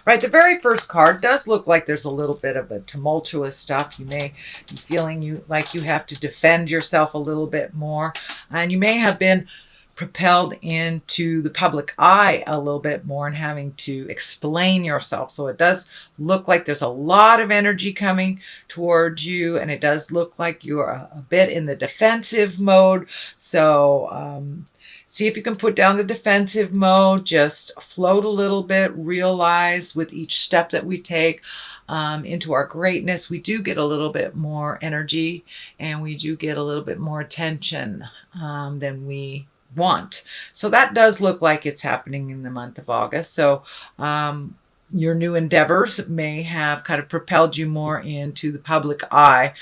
Right, the very first card does look like there's a little bit of a tumultuous stuff. You may be feeling like you have to defend yourself a little bit more, and you may have been propelled into the public eye a little bit more and having to explain yourself. So it does look like there's a lot of energy coming towards you, and it does look like you're a bit in the defensive mode. So see if you can put down the defensive mode, just float a little bit, realize with each step that we take into our greatness, we do get a little bit more energy and we do get a little bit more attention than we want. So that does look like it's happening in the month of August. So your new endeavors may have kind of propelled you more into the public eye.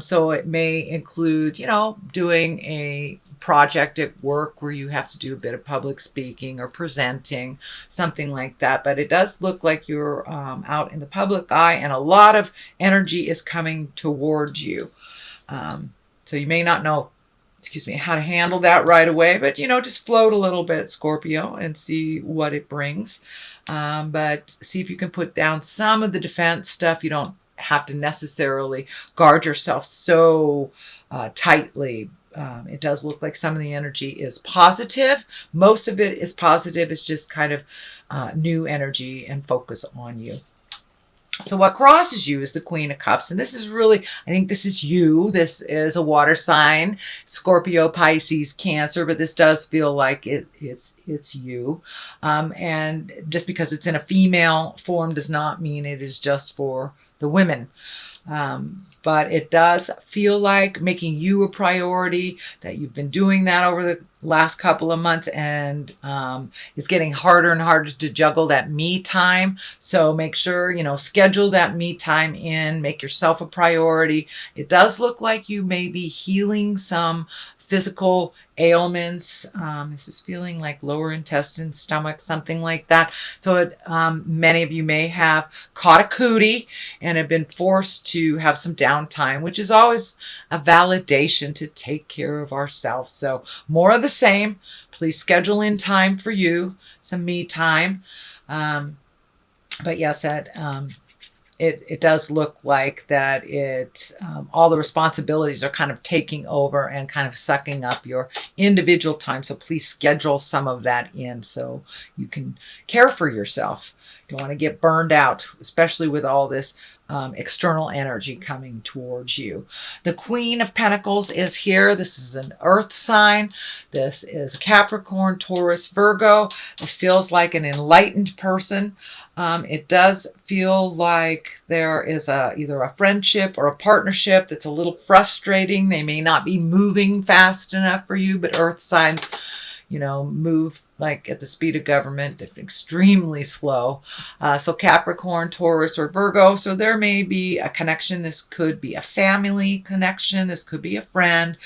So it may include, doing a project at work where you have to do a bit of public speaking or presenting, something like that. But it does look like you're out in the public eye and a lot of energy is coming towards you. So you may not know how to handle that right away, but just float a little bit, Scorpio, and see what it brings. But see if you can put down some of the defense stuff. You don't have to necessarily guard yourself so tightly. It does look like some of the energy is positive. Most of it is positive. It's just kind of new energy and focus on you. So what crosses you is the Queen of Cups. And this is really, I think this is you. This is a water sign, Scorpio, Pisces, Cancer, but this does feel like it's you. And just because it's in a female form does not mean it is just for the women. But it does feel like making you a priority, that you've been doing that over the last couple of months, and it's getting harder and harder to juggle that me time. So make sure, schedule that me time in, make yourself a priority. It does look like you may be healing some physical ailments. This is feeling like lower intestine, stomach, something like that. So many of you may have caught a cootie and have been forced to have some downtime, which is always a validation to take care of ourselves. So more of the same. Please schedule in time for you, some me time. But yes, that it does look like that all the responsibilities are kind of taking over and kind of sucking up your individual time. So please schedule some of that in so you can care for yourself. You don't want to get burned out, especially with all this external energy coming towards you. The Queen of Pentacles is here. This is an earth sign. This is Capricorn, Taurus, Virgo. This feels like an enlightened person. It does feel like there is either a friendship or a partnership that's a little frustrating. They may not be moving fast enough for you, but earth signs, move like at the speed of government, extremely slow. So Capricorn, Taurus, or Virgo. So there may be a connection. This could be a family connection. This could be a friend,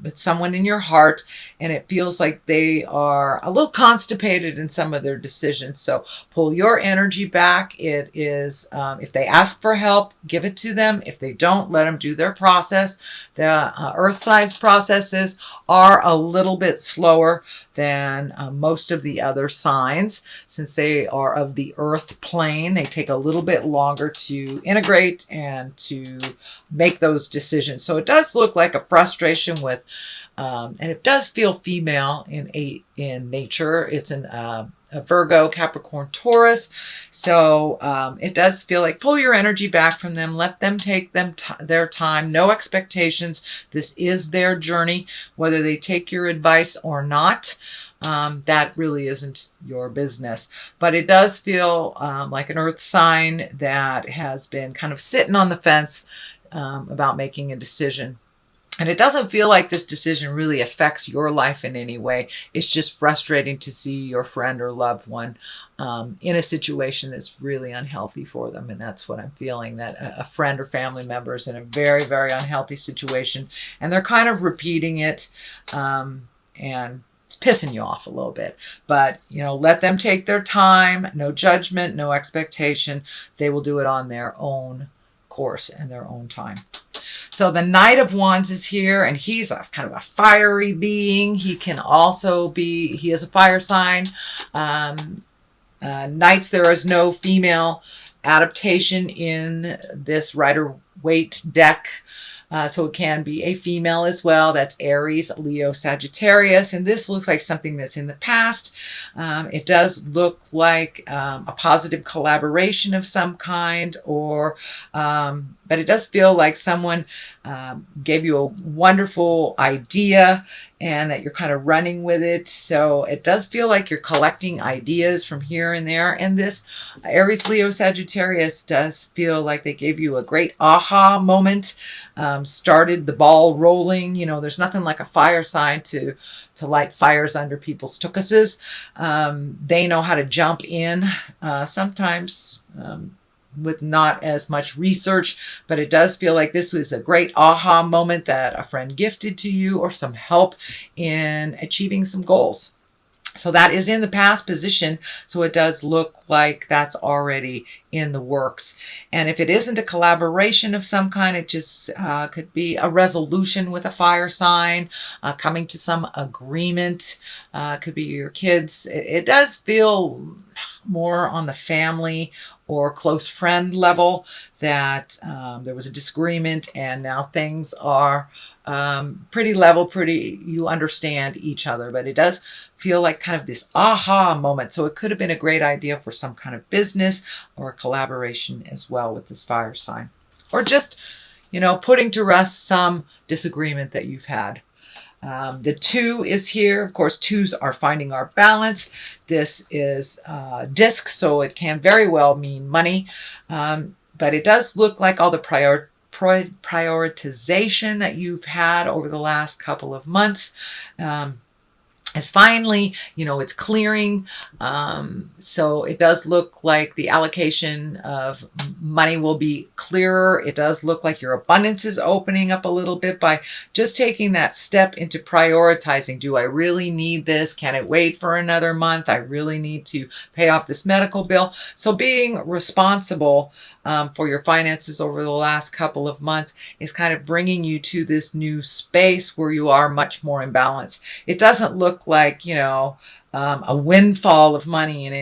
with someone in your heart. And it feels like they are a little constipated in some of their decisions. So pull your energy back. It is, if they ask for help, give it to them. If they don't, let them do their process. The earth signs processes are a little bit slower than most of the other signs. Since they are of the earth plane, they take a little bit longer to integrate and to make those decisions. So it does look like a frustration with, and it does feel female in nature. It's a Virgo, Capricorn, Taurus. So it does feel like pull your energy back from them. Let them take their time. No expectations. This is their journey. Whether they take your advice or not, that really isn't your business. But it does feel like an earth sign that has been kind of sitting on the fence about making a decision. And it doesn't feel like this decision really affects your life in any way. It's just frustrating to see your friend or loved one in a situation that's really unhealthy for them. And that's what I'm feeling, that a friend or family member is in a very, very unhealthy situation. And they're kind of repeating it. And it's pissing you off a little bit. But, let them take their time. No judgment, no expectation. They will do it on their own course and their own time. So the Knight of Wands is here, and he's a kind of a fiery being. He can also he is a fire sign. Knights, there is no female adaptation in this Rider-Waite deck. So it can be a female as well. That's Aries, Leo, Sagittarius. And this looks like something that's in the past. It does look like a positive collaboration of some kind, but it does feel like someone gave you a wonderful idea and that you're kind of running with it. So it does feel like you're collecting ideas from here and there. And this Aries, Leo, Sagittarius does feel like they gave you a great aha moment, started the ball rolling. You know, there's nothing like a fire sign to light fires under people's tuchuses. They know how to jump in, sometimes with not as much research, but it does feel like this was a great aha moment that a friend gifted to you, or some help in achieving some goals. So that is in the past position. So it does look like that's already in the works. And if it isn't a collaboration of some kind, it just could be a resolution with a fire sign, coming to some agreement. Could be your kids. It does feel more on the family or close friend level that there was a disagreement and now things are pretty level, you understand each other. But it does feel like kind of this aha moment. So it could have been a great idea for some kind of business or collaboration as well with this fire sign. Or just, you know, putting to rest some disagreement that you've had. The 2 is here. Of course, 2s are finding our balance. This is disc, so it can very well mean money. But it does look like all the prioritization that you've had over the last couple of months is finally, you know, it's clearing. So it does look like the allocation of money will be clearer. It does look like your abundance is opening up a little bit by just taking that step into prioritizing. Do I really need this? Can it wait for another month? I really need to pay off this medical bill. So being responsible for your finances over the last couple of months is kind of bringing you to this new space where you are much more in balance. It doesn't look like, you know, a windfall of money in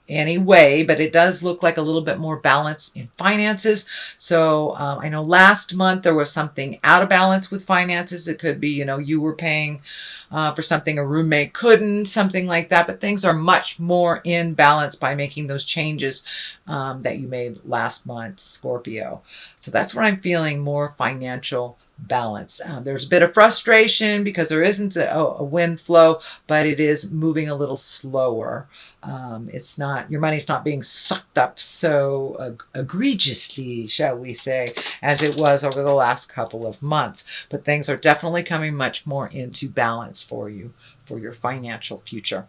any way, but it does look like a little bit more balance in finances. So I know last month there was something out of balance with finances. It could be, you know, you were paying for something a roommate couldn't, something like that. But things are much more in balance by making those changes that you made last month, Scorpio. So that's what I'm feeling, more financial balance. There's a bit of frustration because there isn't a wind flow, but it is moving a little slower. It's not, your money's not being sucked up so egregiously, shall we say, as it was over the last couple of months. But things are definitely coming much more into balance for you, for your financial future.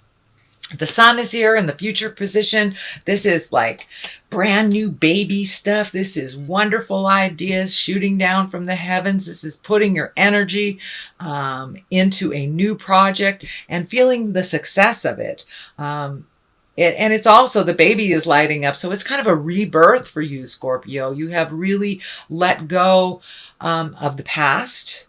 The sun is here in the future position. This is like brand new baby stuff. This is wonderful ideas shooting down from the heavens. This is putting your energy into a new project and feeling the success of it. And it's also, the baby is lighting up. So it's kind of a rebirth for you, Scorpio. You have really let go of the past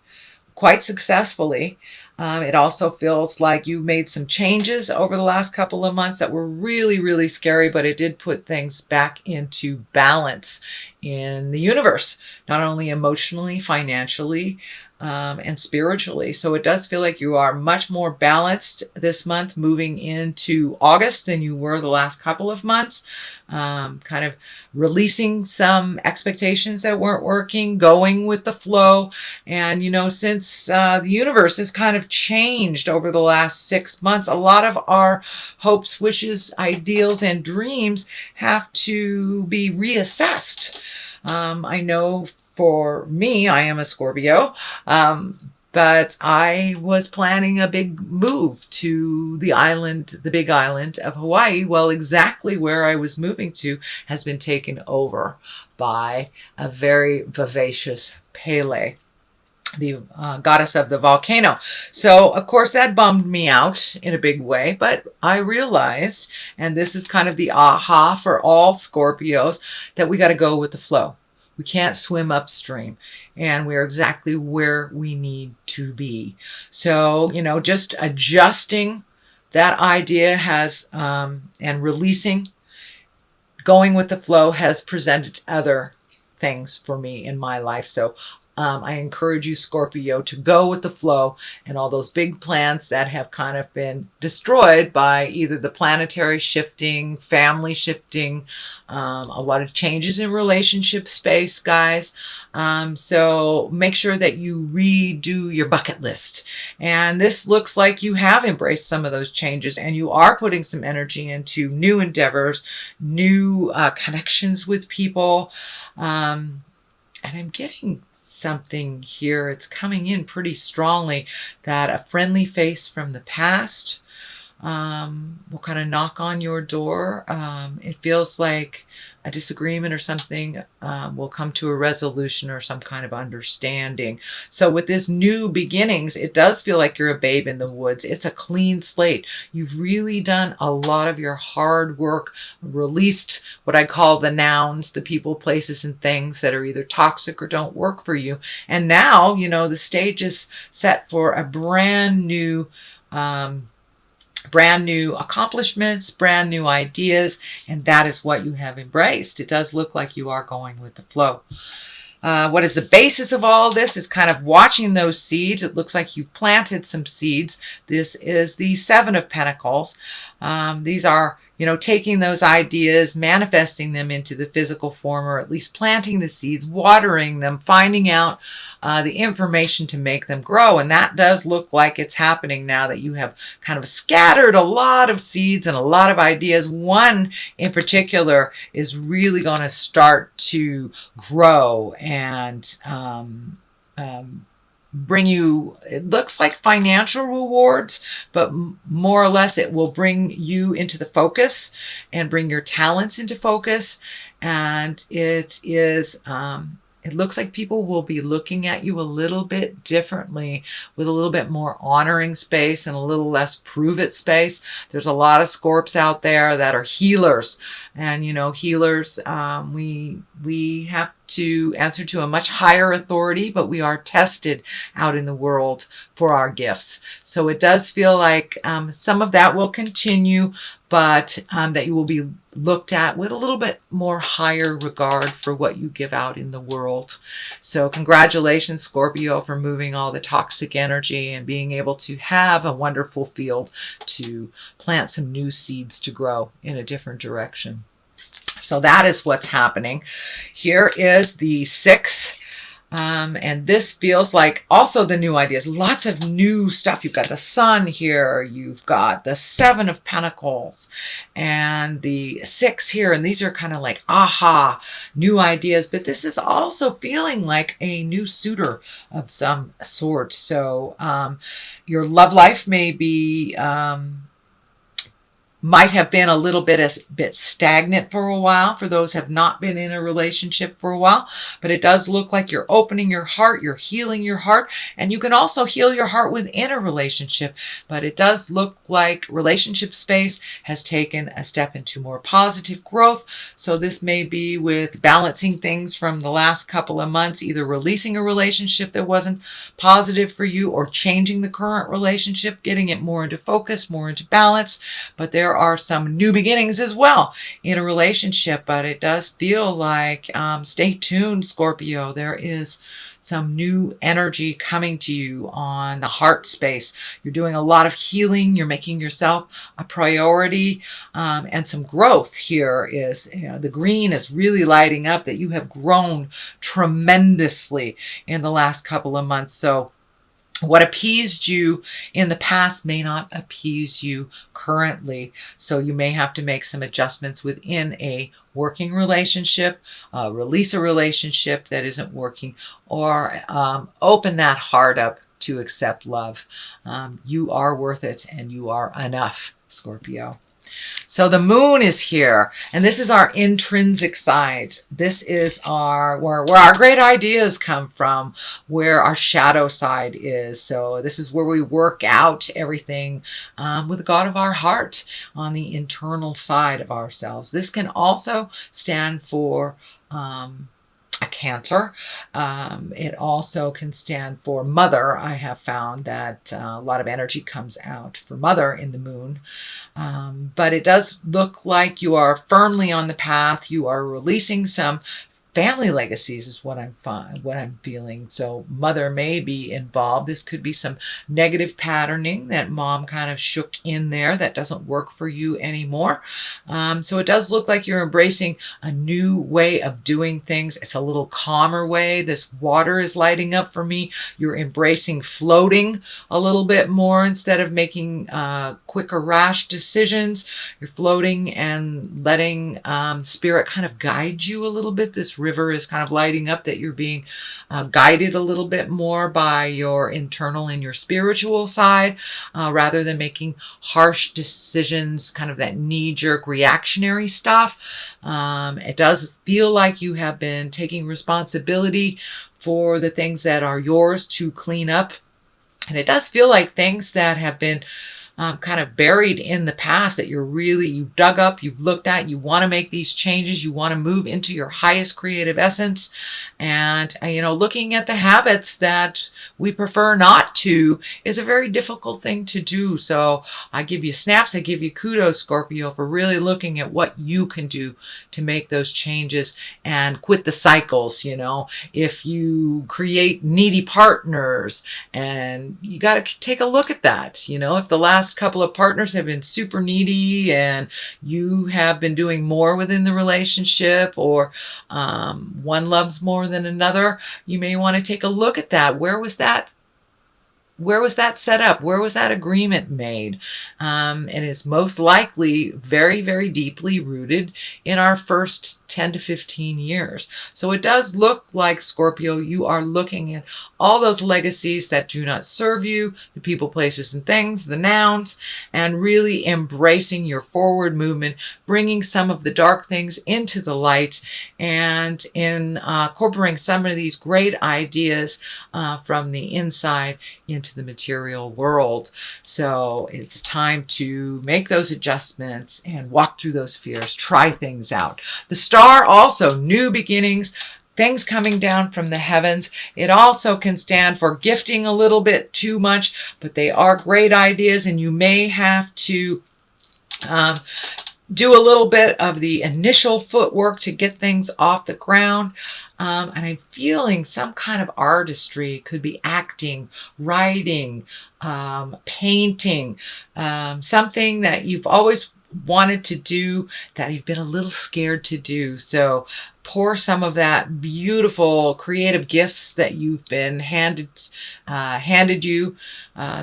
quite successfully. It also feels like you made some changes over the last couple of months that were really, really scary, but it did put things back into balance in the universe, not only emotionally, financially, and spiritually. So it does feel like you are much more balanced this month moving into August than you were the last couple of months. Kind of releasing some expectations that weren't working, going with the flow. And, you know, since the universe has kind of changed over the last 6 months, a lot of our hopes, wishes, ideals, and dreams have to be reassessed. I know for me, I am a Scorpio, but I was planning a big move to the island, the big island of Hawaii. Well, exactly where I was moving to has been taken over by a very vivacious Pele, the goddess of the volcano. So, of course, that bummed me out in a big way, but I realized, and this is kind of the aha for all Scorpios, that we got to go with the flow. We can't swim upstream, and we're exactly where we need to be. So, you know, just adjusting that idea has, and releasing, going with the flow has presented other things for me in my life. So I encourage you, Scorpio, to go with the flow, and all those big plans that have kind of been destroyed by either the planetary shifting, family shifting, a lot of changes in relationship space, guys. So make sure that you redo your bucket list. And this looks like you have embraced some of those changes, and you are putting some energy into new endeavors, new connections with people. And I'm getting something here. It's coming in pretty strongly that a friendly face from the past will kind of knock on your door. It feels like a disagreement or something will come to a resolution or some kind of understanding. So with this new beginnings, it does feel like you're a babe in the woods. It's a clean slate. You've really done a lot of your hard work, released what I call the nouns, the people, places, and things that are either toxic or don't work for you. And now, you know, the stage is set for a brand new accomplishments, brand new ideas, and that is what you have embraced. It does look like you are going with the flow. What is the basis of all this is kind of watching those seeds. It looks like you've planted some seeds. This is the Seven of Pentacles. These are, you know, taking those ideas, manifesting them into the physical form, or at least planting the seeds, watering them, finding out the information to make them grow. And that does look like it's happening now that you have kind of scattered a lot of seeds and a lot of ideas. One in particular is really going to start to grow and bring you, it looks like financial rewards, but more or less it will bring you into the focus and bring your talents into focus. And it is, it looks like people will be looking at you a little bit differently, with a little bit more honoring space and a little less prove it space. There's a lot of Scorps out there that are healers. And, you know, healers, we have to answer to a much higher authority, but we are tested out in the world for our gifts. So it does feel like some of that will continue, but that you will be looked at with a little bit more higher regard for what you give out in the world. So congratulations, Scorpio, for moving all the toxic energy and being able to have a wonderful field to plant some new seeds to grow in a different direction. So that is what's happening. Here is the 6. And this feels like also the new ideas, lots of new stuff. You've got the Sun here, you've got the 7 of Pentacles and the 6 here. And these are kind of like, aha, new ideas. But this is also feeling like a new suitor of some sort. So your love life may be, might have been a little bit stagnant for a while, for those who have not been in a relationship for a while. But it does look like you're opening your heart, you're healing your heart, and you can also heal your heart within a relationship. But it does look like relationship space has taken a step into more positive growth. So this may be with balancing things from the last couple of months, either releasing a relationship that wasn't positive for you, or changing the current relationship, getting it more into focus, more into balance. But there are some new beginnings as well in a relationship, but it does feel like, stay tuned, Scorpio. There is some new energy coming to you on the heart space. You're doing a lot of healing. You're making yourself a priority, and some growth here is, you know, the green is really lighting up that you have grown tremendously in the last couple of months. So what appeased you in the past may not appease you currently. So you may have to make some adjustments within a working relationship, release a relationship that isn't working, or open that heart up to accept love. You are worth it and you are enough, Scorpio. So the moon is here, and this is our intrinsic side. This is our where our great ideas come from, where our shadow side is. So this is where we work out everything with the God of our heart on the internal side of ourselves. This can also stand for a Cancer. It also can stand for mother. I have found that a lot of energy comes out for mother in the moon. But it does look like you are firmly on the path. You are releasing some family legacies is what I'm feeling. So mother may be involved. This could be some negative patterning that mom kind of shook in there that doesn't work for you anymore. So it does look like you're embracing a new way of doing things. It's a little calmer way. This water is lighting up for me. You're embracing floating a little bit more instead of making quick or rash decisions. You're floating and letting spirit kind of guide you a little bit. This river is kind of lighting up that you're being guided a little bit more by your internal and your spiritual side, rather than making harsh decisions, kind of that knee-jerk reactionary stuff. It does feel like you have been taking responsibility for the things that are yours to clean up. And it does feel like things that have been kind of buried in the past that you've dug up, you've looked at, you want to make these changes, you want to move into your highest creative essence. And, looking at the habits that we prefer not to is a very difficult thing to do. So I give you snaps, I give you kudos, Scorpio, for really looking at what you can do to make those changes and quit the cycles. If you create needy partners, and you got to take a look at that. If the last couple of partners have been super needy and you have been doing more within the relationship, or one loves more than another, you may want to take a look at that. Where was that set up? Where was that agreement made? It is most likely very, very deeply rooted in our first 10 to 15 years. So it does look like, Scorpio, you are looking at all those legacies that do not serve you, the people, places, and things, the nouns, and really embracing your forward movement, bringing some of the dark things into the light, and incorporating some of these great ideas from the inside into the material world. So it's time to make those adjustments and walk through those fears, try things out. The star also, new beginnings, things coming down from the heavens. It also can stand for gifting a little bit too much, but they are great ideas, and you may have to do a little bit of the initial footwork to get things off the ground. And I'm feeling some kind of artistry. Could be acting, writing, painting, something that you've always wanted to do that you've been a little scared to do. So pour some of that beautiful creative gifts that you've been handed you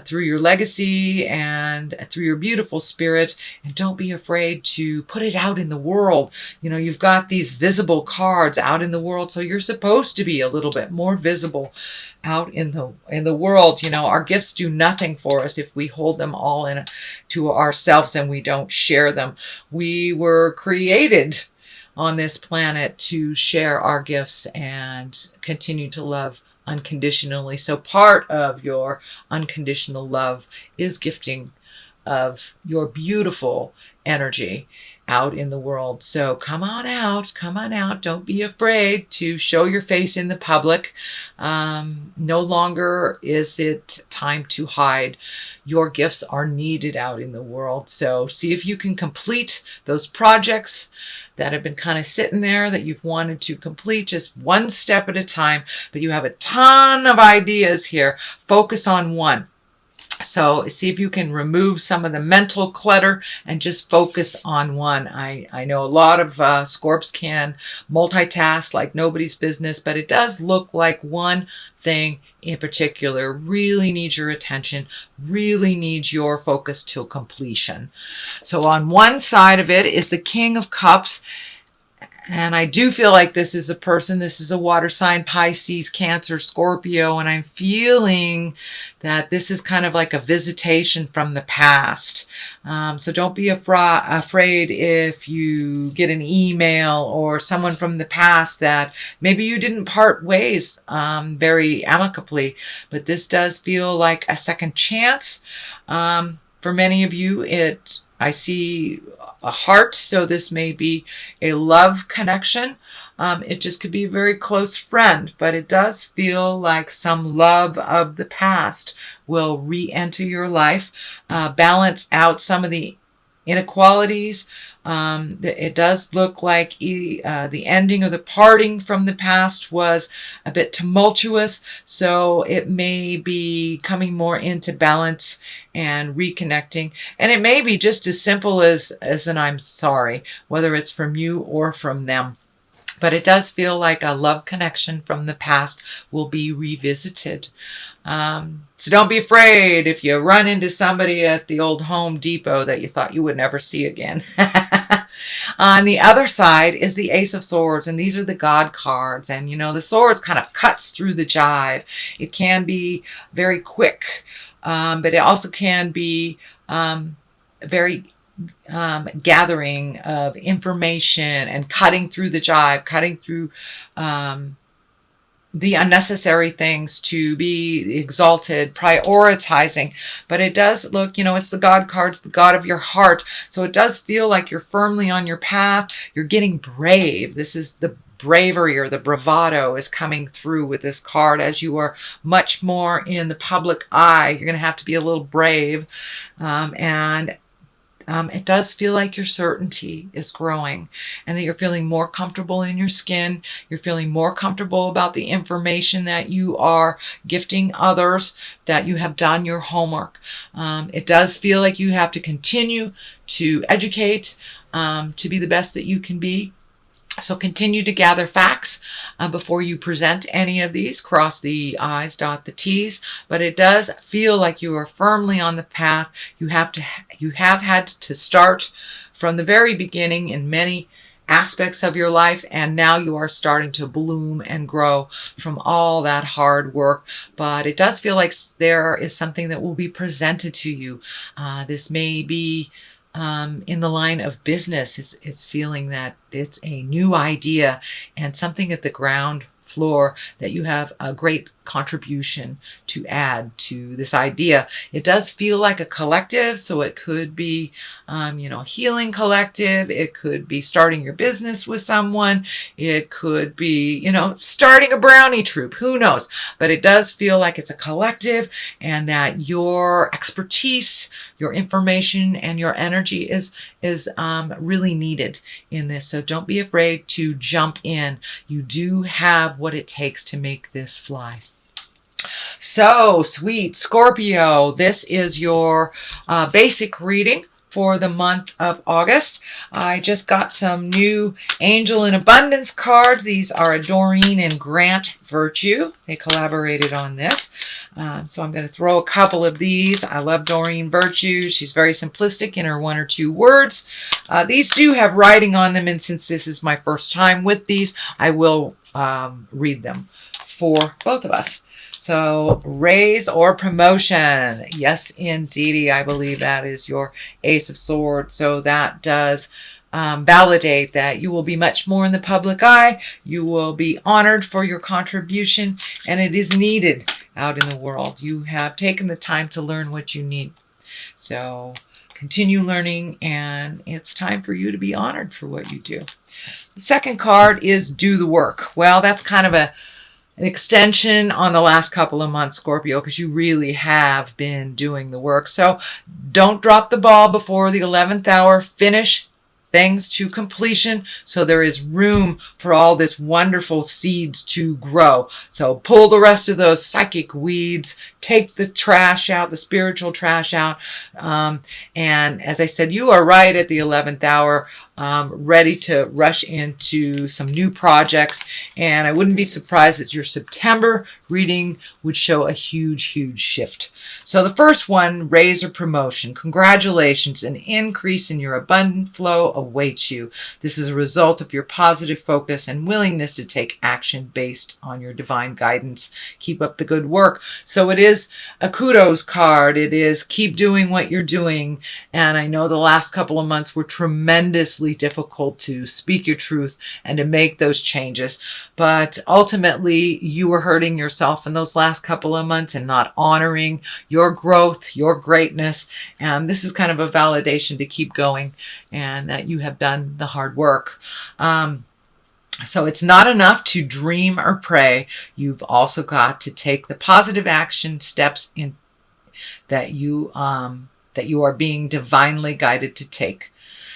through your legacy and through your beautiful spirit, and don't be afraid to put it out in the world. You've got these visible cards out in the world, so you're supposed to be a little bit more visible out in the world. Our gifts do nothing for us if we hold them all to ourselves and we don't share them. We were created on this planet to share our gifts and continue to love unconditionally. So part of your unconditional love is gifting of your beautiful energy out in the world. So come on out. Don't be afraid to show your face in the public. No longer is it time to hide. Your gifts are needed out in the world. So see if you can complete those projects that have been kind of sitting there that you've wanted to complete, just one step at a time. But you have a ton of ideas here. Focus on one. So see if you can remove some of the mental clutter and just focus on one. I know a lot of Scorps can multitask like nobody's business, but it does look like one thing in particular really needs your attention, really needs your focus till completion. So on one side of it is the King of Cups. And I do feel like this is a person, this is a water sign, Pisces, Cancer, Scorpio, and I'm feeling that this is kind of like a visitation from the past. So don't be afraid if you get an email or someone from the past that maybe you didn't part ways very amicably, but this does feel like a second chance. For many of you, it I see a heart, so this may be a love connection. It just could be a very close friend, but it does feel like some love of the past will re-enter your life, balance out some of the inequalities. It does look like the ending or the parting from the past was a bit tumultuous, so it may be coming more into balance and reconnecting. And it may be just as simple as an I'm sorry, whether it's from you or from them. But it does feel like a love connection from the past will be revisited. So don't be afraid if you run into somebody at the old Home Depot that you thought you would never see again. On the other side is the Ace of Swords, and these are the God cards. And, you know, the swords kind of cuts through the jive. It can be very quick, but it also can be very gathering of information and cutting through the jive, cutting through the unnecessary things to be exalted, prioritizing. But it does look, you know, it's the God cards, the God of your heart. So it does feel like you're firmly on your path. You're getting brave. This is the bravery, or the bravado is coming through with this card. As you are much more in the public eye, you're going to have to be a little brave. It does feel like your certainty is growing, and that you're feeling more comfortable in your skin. You're feeling more comfortable about the information that you are gifting others, that you have done your homework. It does feel like you have to continue to educate, to be the best that you can be. So continue to gather facts before you present any of these. Cross the I's, dot the T's. But it does feel like you are firmly on the path. You have had to start from the very beginning in many aspects of your life, and now you are starting to bloom and grow from all that hard work. But it does feel like there is something that will be presented to you. This may be in the line of business. Is feeling that it's a new idea and something at the ground floor that you have a great contribution to add to this idea. It does feel like a collective, so it could be, healing collective. It could be starting your business with someone. It could be, starting a brownie troop. Who knows? But it does feel like it's a collective, and that your expertise, your information, and your energy is really needed in this. So don't be afraid to jump in. You do have what it takes to make this fly. So, sweet Scorpio, this is your basic reading for the month of August. I just got some new Angel in Abundance cards. These are Doreen and Grant Virtue. They collaborated on this. So I'm going to throw a couple of these. I love Doreen Virtue. She's very simplistic in her 1 or 2 words. These do have writing on them, and since this is my first time with these, I will read them for both of us. So, raise or promotion. Yes, indeedy. I believe that is your Ace of Swords. So that does validate that you will be much more in the public eye. You will be honored for your contribution, and it is needed out in the world. You have taken the time to learn what you need. So, continue learning, and it's time for you to be honored for what you do. The second card is Do the Work. Well, that's kind of an extension on the last couple of months, Scorpio, because you really have been doing the work. So don't drop the ball before the 11th hour. Finish things to completion, so there is room for all this wonderful seeds to grow. So pull the rest of those psychic weeds, take the trash out, the spiritual trash out. And as I said, you are right at the 11th hour, ready to rush into some new projects. And I wouldn't be surprised that your September reading would show a huge, huge shift. So the first one, raise or promotion. Congratulations, an increase in your abundant flow awaits you. This is a result of your positive focus and willingness to take action based on your divine guidance. Keep up the good work. So it is a kudos card. It is keep doing what you're doing. And I know the last couple of months were tremendous tremendously difficult to speak your truth and to make those changes. But ultimately, you were hurting yourself in those last couple of months and not honoring your growth, your greatness. And this is kind of a validation to keep going and that you have done the hard work. So it's not enough to dream or pray. You've also got to take the positive action steps in that you are being divinely guided to take.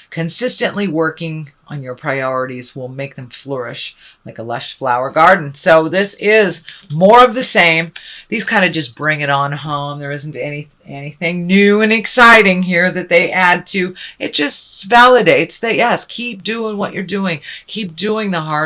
Consistently working on your priorities will make them flourish like a lush flower garden. So this is more of the same. These kind of just bring it on home. There isn't anything new and exciting here that they add to. It just validates that, yes, keep doing what you're doing. Keep doing the hard